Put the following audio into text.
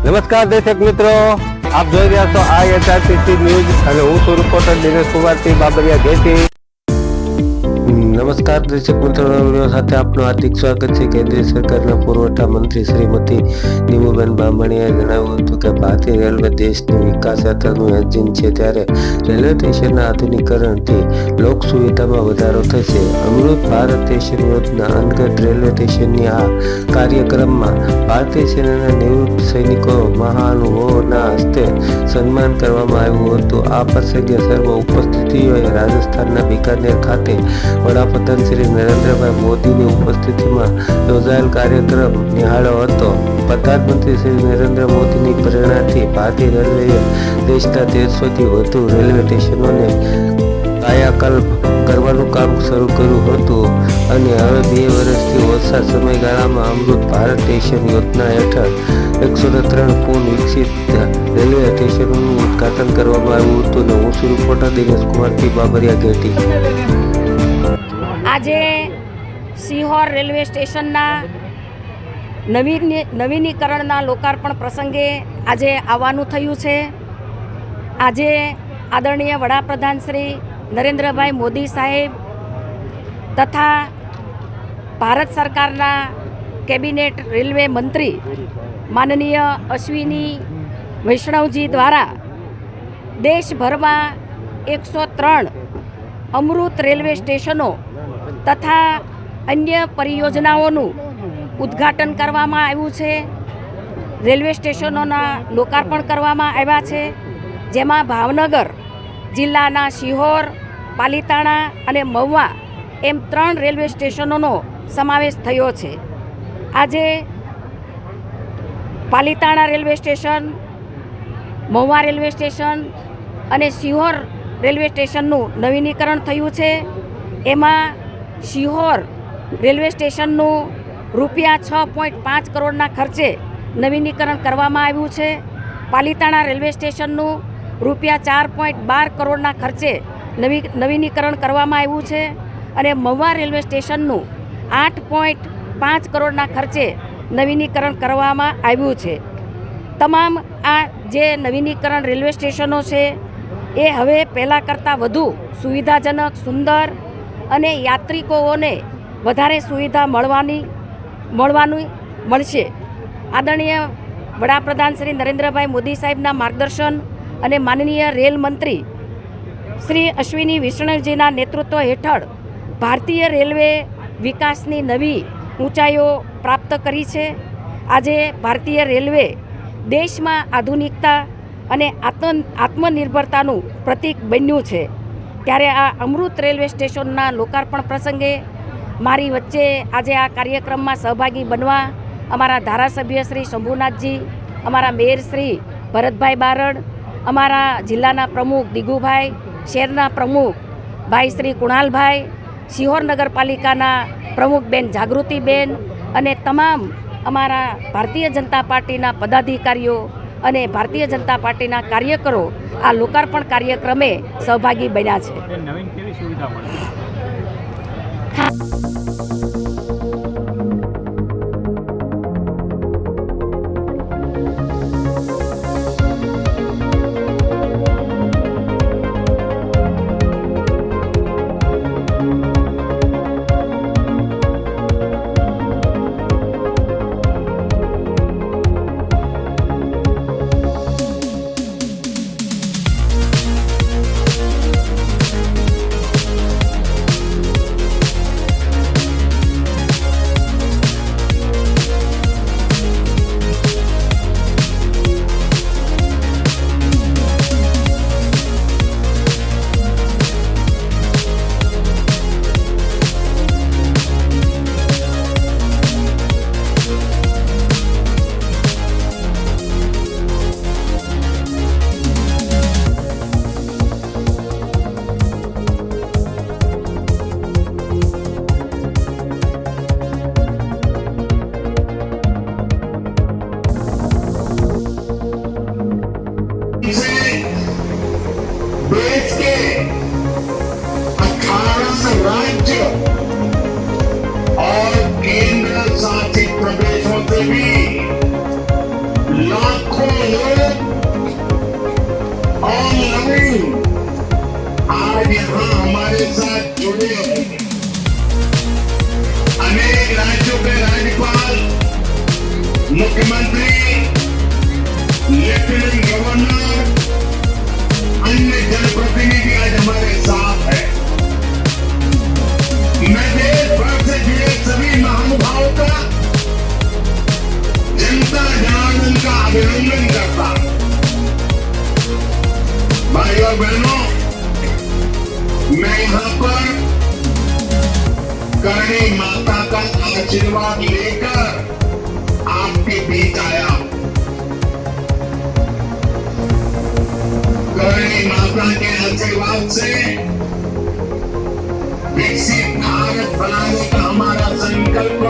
નમસ્કાર દર્શક મિત્રો, આપ જોઈ રહ્યા છો IHRTC ન્યૂઝ અને હું છું રિપોર્ટર દિનેશ કુમારસિંહ બાબરિયા ઘેટી। નમસ્કાર દર્શક મિત્રો, સાથે આપનું હાર્દિક સ્વાગત છે। કેન્દ્રીય સરકારના પુરવઠા મંત્રી શ્રીમતી નીમુબેન બામણીએ જણાવ્યું હતું કે ભારતીય રેલવે દેશની વિકાસ યાત્રાનું એન્જિન છે, ત્યારે રેલવે સ્ટેશનના આધુનિકીકરણથી લોક સુવિધામાં વધારો થશે। અમૃત ભારત સ્ટેશન યોજના અંતર્ગત રેલવે સ્ટેશનની આ કાર્યક્રમમાં ભારતીય સેનાના નિવૃત્ત સૈનિકો મહાનુભાવોના હસ્તે સન્માન કરવામાં આવ્યું હતું। આ પ્રસંગે સર્વ ઉપસ્થિતિઓએ રાજસ્થાનના બિકાનેર ખાતે વડાપ્રધાન શ્રી નરેન્દ્રભાઈ મોદીની ઉપસ્થિતિમાં યોજાયેલ કાર્યક્રમ નિહાળ્યો હતો। પ્રધાનમંત્રી શ્રી નરેન્દ્ર મોદીની પ્રેરણાથી ભારતીય રેલવેએ દેશના 1300થી વધુ રેલવે સ્ટેશનોને કાયાકલ્પ કરવાનું કામ શરૂ કર્યું હતું અને હવે 2 વર્ષથી ઓછા સમયગાળામાં અમૃત ભારત સ્ટેશન યોજના હેઠળ 103 પૂર્ણ વિકસિત રેલવે સ્ટેશનોનું ઉદ્ઘાટન કરવામાં આવ્યું હતું અને હું છું રિપોર્ટર દિનેશ કુમારસિંહ બાબરિયા ઘેટી। આજે સિહોર રેલવે સ્ટેશનના નવીનીકરણના લોકાર્પણ પ્રસંગે આજે આવવાનું થયું છે। આજે આદરણીય વડાપ્રધાન શ્રી નરેન્દ્રભાઈ મોદી સાહેબ તથા ભારત સરકારના કેબિનેટ રેલવે મંત્રી માનનીય અશ્વિની વૈષ્ણવજી દ્વારા દેશભરમાં 103 અમૃત રેલવે સ્ટેશનો તથા અન્ય પરિયોજનાઓનું ઉદ્ઘાટન કરવામાં આવ્યું છે। રેલવે સ્ટેશનોના લોકાર્પણ કરવામાં આવ્યા છે, જેમાં ભાવનગર જિલ્લાના શિહોર, પાલીતાણા અને મહુવા એમ 3 રેલવે સ્ટેશનોનો સમાવેશ થયો છે। આજે Palitana railway station, Mahuva railway station અને શિહોર રેલવે સ્ટેશનનું નવીનીકરણ થયું છે। એમાં શિહોર રેલવે સ્ટેશનનું ₹6.5 કરોડના ખર્ચે નવીનીકરણ કરવામાં આવ્યું છે। પાલીતાણા રેલવે સ્ટેશનનું ₹4.12 કરોડના ખર્ચે નવીનીકરણ કરવામાં આવ્યું છે અને મહુવા રેલવે સ્ટેશનનું 8.5 કરોડના ખર્ચે નવીનીકરણ કરવામાં આવ્યું છે। તમામ આ જે નવીનીકરણ રેલવે સ્ટેશનો છે એ હવે પહેલાં કરતાં વધુ સુવિધાજનક, સુંદર અને યાત્રિકોને વધારે સુવિધા મળશે। આદરણીય વડાપ્રધાન શ્રી નરેન્દ્રભાઈ મોદી સાહેબના માર્ગદર્શન અને માનનીય રેલ મંત્રી શ્રી અશ્વિની વૈષ્ણવજીના નેતૃત્વ હેઠળ ભારતીય રેલવે વિકાસની નવી ઊંચાઈઓ પ્રાપ્ત કરી છે। આજે ભારતીય રેલવે દેશમાં આધુનિકતા અને આત્મનિર્ભરતાનું પ્રતીક બન્યું છે। ત્યારે આ અમૃત રેલવે સ્ટેશનના લોકાર્પણ પ્રસંગે મારી વચ્ચે આજે આ કાર્યક્રમમાં સહભાગી બનવા અમારા ધારાસભ્ય શ્રી શંભુનાથજી, અમારા મેયર શ્રી ભરતભાઈ બારડ, અમારા જિલ્લાના પ્રમુખ દિગુભાઈ, શહેરના પ્રમુખ ભાઈ શ્રી કુણાલભાઈ, શિહોર નગરપાલિકાના પ્રમુખ બેન જાગૃતિબેન અને તમામ અમારા ભારતીય જનતા પાર્ટીના પદાધિકારીઓ અને ભારતીય જનતા પાર્ટીના કાર્યકરો આ લોકાર્પણ કાર્યક્રમે સહભાગી બન્યા છે। નવીન કેવી સુવિધા મળે? देश के 18 राज्य और केंद्र शासित प्रदेशों से भी लाखों मुख्यमंत्री, लेफ्टिनेंट गवर्नर, अन्य जनप्रतिनिधि आज हमारे साथ है। मैं देश भर से जुड़े सभी महानुभावों का, जनता जनार्दन का अभिनंदन करता हूं। भाई और बहनों, मैं यहां पर करणी माता का आशीर्वाद लेकर आपके बीच आया। करणी माता के आशीर्वाद से विकसित भारत बनाने का हमारा संकल्प